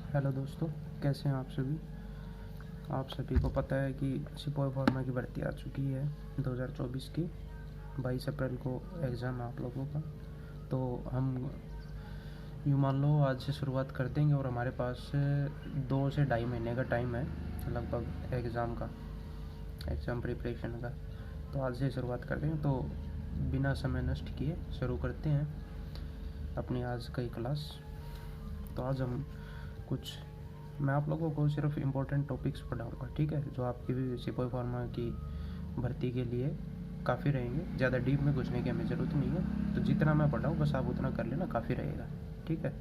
Hello दोस्तों, कैसे हैं आप सभी। आप सभी को पता है कि सिपाही फार्मा की भर्ती आ चुकी है 2024 की। 22 अप्रैल को एग्ज़ाम है आप लोगों का। तो हम यूँ मान लो आज से शुरुआत कर देंगे और हमारे पास 2 से ढाई महीने का टाइम है लगभग एग्ज़ाम प्रिपरेशन का। तो आज से शुरुआत कर देंगे। तो बिना समय नष्ट किए शुरू करते हैं अपनी आज की क्लास। तो आज मैं आप लोगों को सिर्फ इम्पोर्टेंट टॉपिक्स पढ़ाऊँगा, ठीक है, जो आपकी भी सिपाही फार्मा की भर्ती के लिए काफ़ी रहेंगे। ज़्यादा डीप में घुसने की हमें ज़रूरत नहीं है। तो जितना मैं पढ़ाऊँ बस आप उतना कर लेना, काफ़ी रहेगा, ठीक है।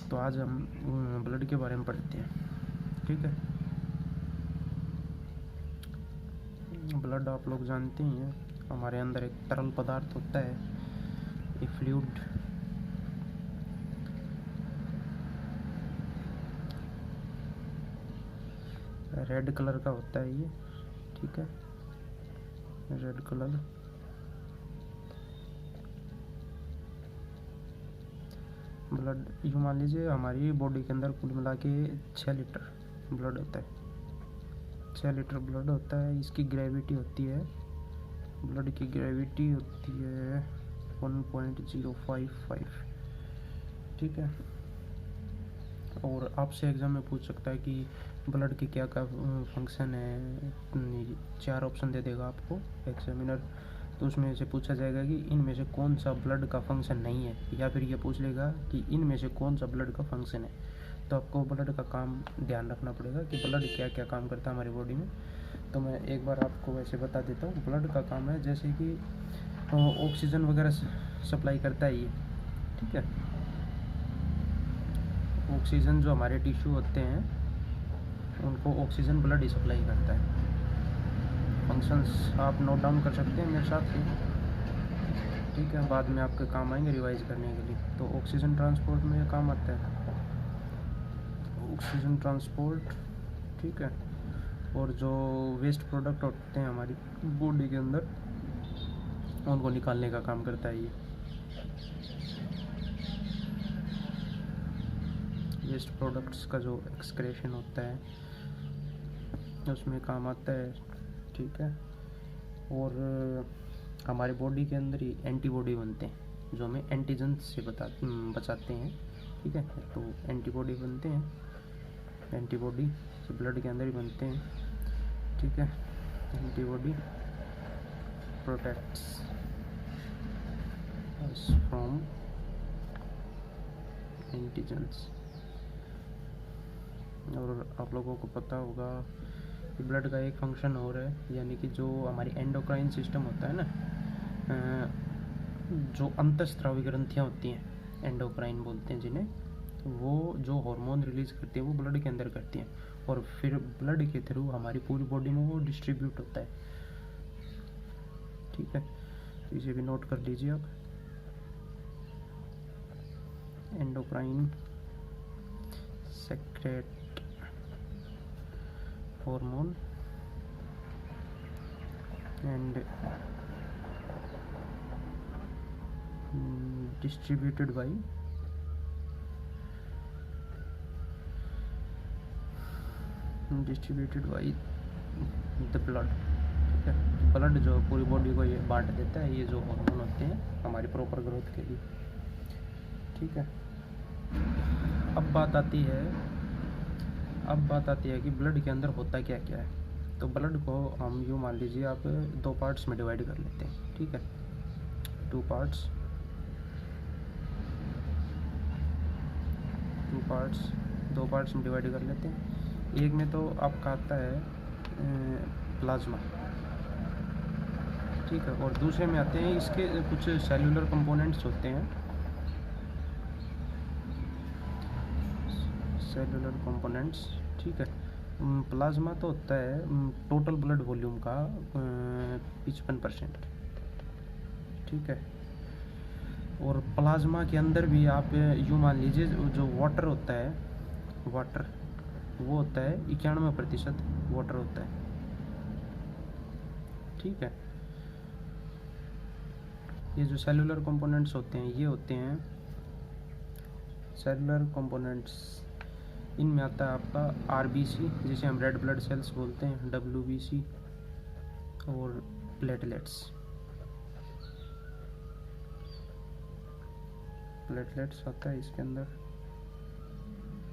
तो आज हम ब्लड के बारे में पढ़ते हैं, ठीक है। ब्लड आप लोग जानते ही हैं, हमारे अंदर एक तरल पदार्थ होता है, एक फ्लूइड। रेड कलर का होता है ये, ठीक है, रेड कलर। ब्लड यूँ मान लीजिए हमारी बॉडी के अंदर कुल मिला के 6 लीटर ब्लड होता है। 6 लीटर ब्लड होता है। इसकी ग्रेविटी होती है, ब्लड की ग्रेविटी होती है 1.055, ठीक है। और आपसे एग्ज़ाम में पूछ सकता है कि ब्लड के क्या क्या फंक्शन है। 4 ऑप्शन दे देगा आपको एग्जामिनर। तो उसमें से पूछा जाएगा कि इनमें से कौन सा ब्लड का फंक्शन नहीं है, या फिर ये पूछ लेगा कि इनमें से कौन सा ब्लड का फंक्शन है। तो आपको ब्लड का काम ध्यान रखना पड़ेगा कि ब्लड क्या क्या काम करता है हमारी बॉडी में। तो मैं एक बार आपको वैसे बता देता हूँ। ब्लड का काम है जैसे कि ऑक्सीजन वगैरह सप्लाई करता है ये, ठीक है। ऑक्सीजन जो हमारे टिश्यू होते हैं उनको ऑक्सीजन ब्लड ही सप्लाई करता है। फंक्शंस आप नोट डाउन कर सकते हैं मेरे साथ ही, ठीक है, बाद में आपके काम आएंगे रिवाइज करने के लिए। तो ऑक्सीजन ट्रांसपोर्ट में काम आता है ऑक्सीजन ट्रांसपोर्ट, ठीक है। और जो वेस्ट प्रोडक्ट होते हैं हमारी बॉडी के अंदर उनको निकालने का काम करता है ये। वेस्ट प्रोडक्ट्स का जो एक्सक्रेशन होता है उसमें काम आता है, ठीक है। और हमारे बॉडी के अंदर ही एंटीबॉडी बनते हैं जो हमें एंटीजन से बचाते हैं, ठीक है। तो एंटीबॉडी बनते हैं, एंटीबॉडी जो ब्लड के अंदर ही बनते हैं, ठीक है। Antibody protects us from antigens. और आप लोगों को पता होगा कि ब्लड का एक फंक्शन और है, यानी कि जो हमारी एंडोक्राइन सिस्टम होता है ना, जो अंतःस्रावी ग्रंथियाँ होती हैं, एंडोक्राइन बोलते हैं जिन्हें, वो जो हार्मोन रिलीज करती है वो ब्लड के अंदर करती हैं। और फिर ब्लड के थ्रू हमारी पूरी बॉडी में वो डिस्ट्रीब्यूट होता है, ठीक है। तो इसे भी नोट कर लीजिए आप। Endocrine secrete hormone and distributed by the blood, ठीक है। ब्लड जो पूरी बॉडी को ये बांट देता है, ये जो हार्मोन होते हैं हमारी प्रॉपर ग्रोथ के लिए, ठीक है। अब बात आती है कि ब्लड के अंदर होता क्या क्या है। तो ब्लड को हम यूँ मान लीजिए आप 2 पार्ट्स में डिवाइड कर लेते हैं, ठीक है। 2 पार्ट्स में डिवाइड कर लेते हैं। एक में तो आपका आता है प्लाज्मा, ठीक है। और दूसरे में आते हैं इसके कुछ सेल्यूलर कंपोनेंट्स होते हैं, सेलुलर कंपोनेंट्स, ठीक है। प्लाज्मा तो होता है टोटल ब्लड वॉल्यूम का 55%, ठीक है। और प्लाज्मा के अंदर भी आप यूँ मान लीजिए जो वाटर होता है, वो होता है 91% वाटर होता है, ठीक है। ये जो सेलुलर कंपोनेंट्स होते हैं ये होते हैं सेलुलर कंपोनेंट्स, इनमें आता है आपका आरबीसी, जिसे हम रेड ब्लड सेल्स बोलते हैं, डब्ल्यूबीसी और प्लेटलेट्स। प्लेटलेट्स आता है इसके अंदर,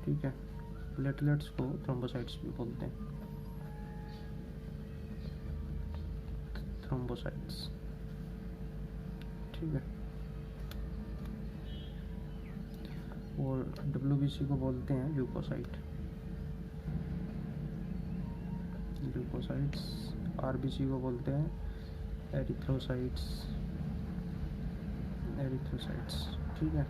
ठीक है। प्लेटलेट्स को थ्रोम्बोसाइट्स भी बोलते हैं, थ्रोम्बोसाइट्स, ठीक है। और डब्ल्यूबीसी को बोलते हैं ल्यूकोसाइट, ल्यूकोसाइट्स। आरबीसी को बोलते हैं एरिथ्रोसाइट्स, एरिथ्रोसाइट्स, ठीक है।